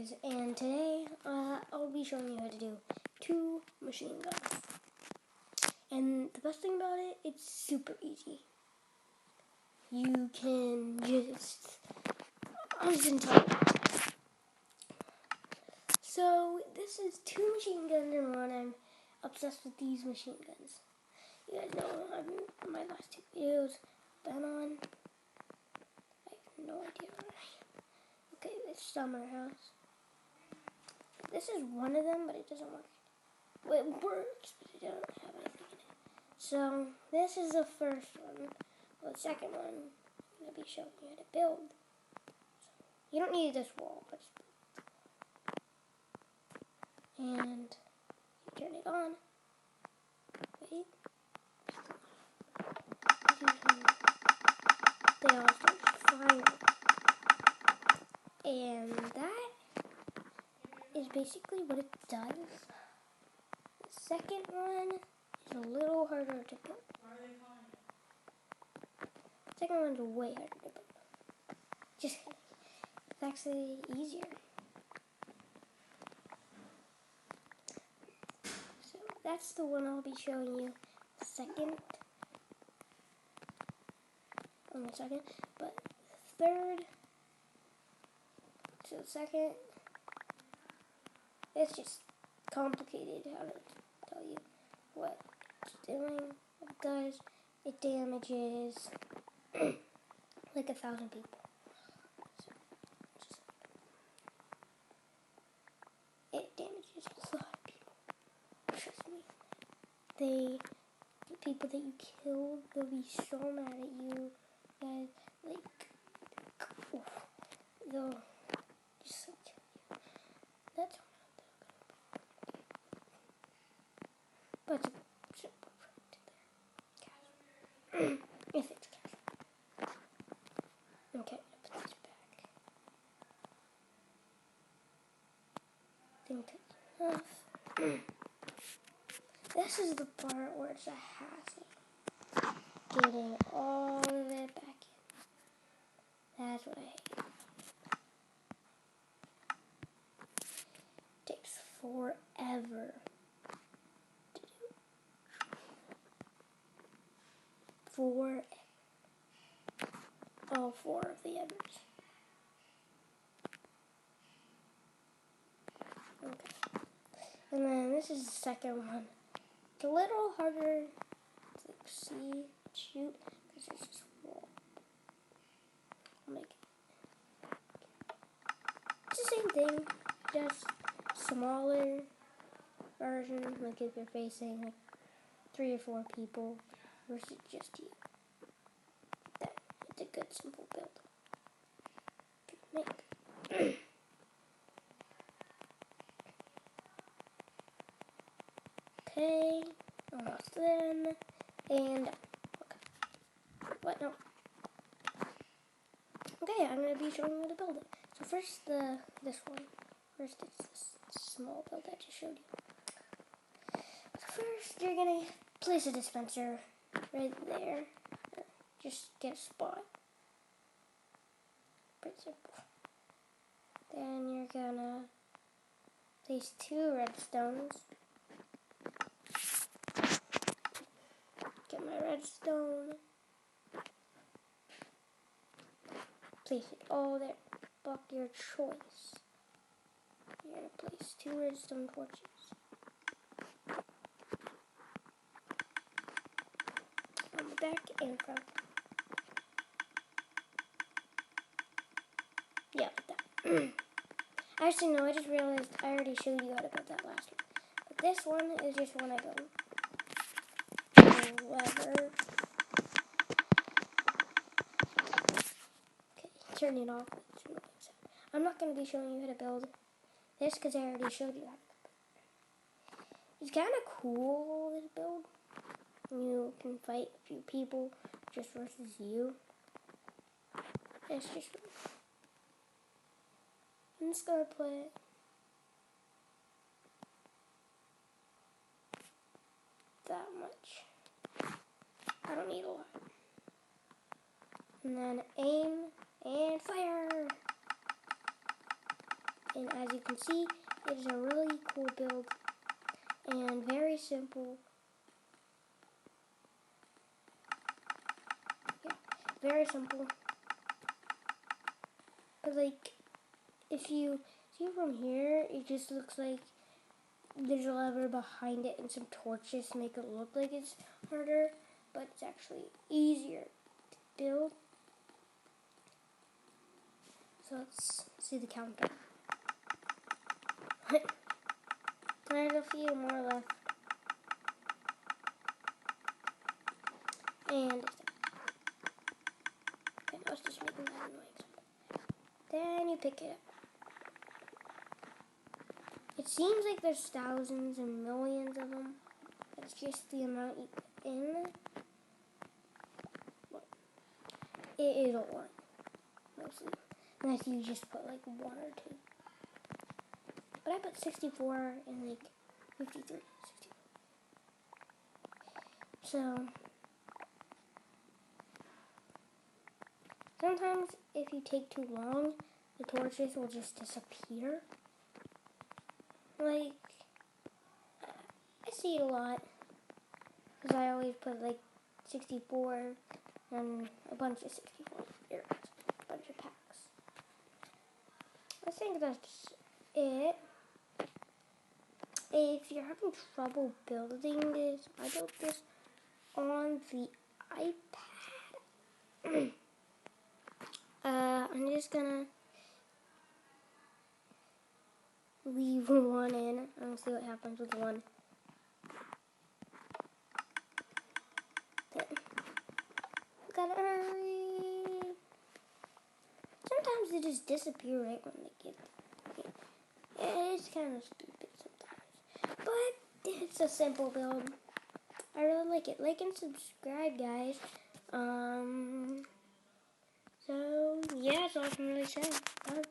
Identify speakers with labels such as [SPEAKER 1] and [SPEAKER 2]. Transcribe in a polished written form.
[SPEAKER 1] guys, and today I'll be showing you how to do 2 machine guns. And the best thing about it, it's super easy. You can just, I'm just gonna tell you. So this is 2 machine guns in one. I'm obsessed with these machine guns. You guys know my last 2 videos been on. I have no idea where I am. Okay, this summer house. This is one of them, but it doesn't work. Well, it works, but it doesn't have anything in it. So, this is the first one. Well, the second one, I'm going to be showing you how to build. So, you don't need this wall. And you turn it on. Wait. They all start firing. And that is basically what it does. The second one is a little harder to build. The second one's way harder to build. Just kidding. It's actually easier. So that's the one I'll be showing you second. Only second, but third. So second, it's just complicated how to tell you what it's doing, what it does. It damages like 1,000 people. So it damages a lot of people. Trust me. The people that you killed, they'll be so mad at you. Guys, they'll just kill you. That's but it's simple right there. If it's casual. Okay, put this back. Think that's enough. This is the part where it's a hassle. Getting all of it back in. That's what I hate. It takes forever to do. All 4 of the others. Okay. And then this is the second one. It's a little harder to see, shoot, because there's this wall. I'll make it. It's the same thing, just smaller version, like if you're facing like 3 or 4 people versus just you. It's a good simple build. Make. Okay, almost done, and okay. What? No. Okay, I'm gonna be showing you how to build it. So first, this one. First, it's this small build I just showed you. So first, you're gonna place a dispenser right there. Just get a spot. Pretty simple. Then you're gonna place 2 redstones. Get my redstone. Place it all there. Block your choice. You're gonna place 2 redstone torches. On the back and front. Yeah, like that. Actually, no, I just realized I already showed you how to build that last one. But this one is just one I built. Lever. Okay, turn it off. I'm not going to be showing you how to build this because I already showed you how to build it. It's kind of cool to build. You can fight a few people just versus you. It's just I'm just going to put that much. I don't need a lot. And then aim and fire. And as you can see, it is a really cool build and very simple. Yeah, very simple. But like, if you see from here, it just looks like there's a lever behind it and some torches to make it look like it's harder, but it's actually easier to build. So let's see the counter. There's a few more left. And okay, I was just making that noise. Then you pick it up. It seems like there's thousands and millions of them. That's just the amount you put in. It is a lot, mostly. Unless you just put like 1 or 2. But I put 64 and like 53. 64. So sometimes if you take too long, the torches will just disappear. Like, I see it a lot. Because I always put like 64 and a bunch of 64 arrows, a bunch of packs. I think that's it. If you're having trouble building this, I built this on the iPad. I'm just gonna leave 1 in and see what happens with 1. There. Gotta hurry. Sometimes they just disappear right when they get there. Yeah, it's kind of stupid sometimes. But it's a simple build. I really like it. Like and subscribe, guys. So, yeah, that's all I can really say. Bye.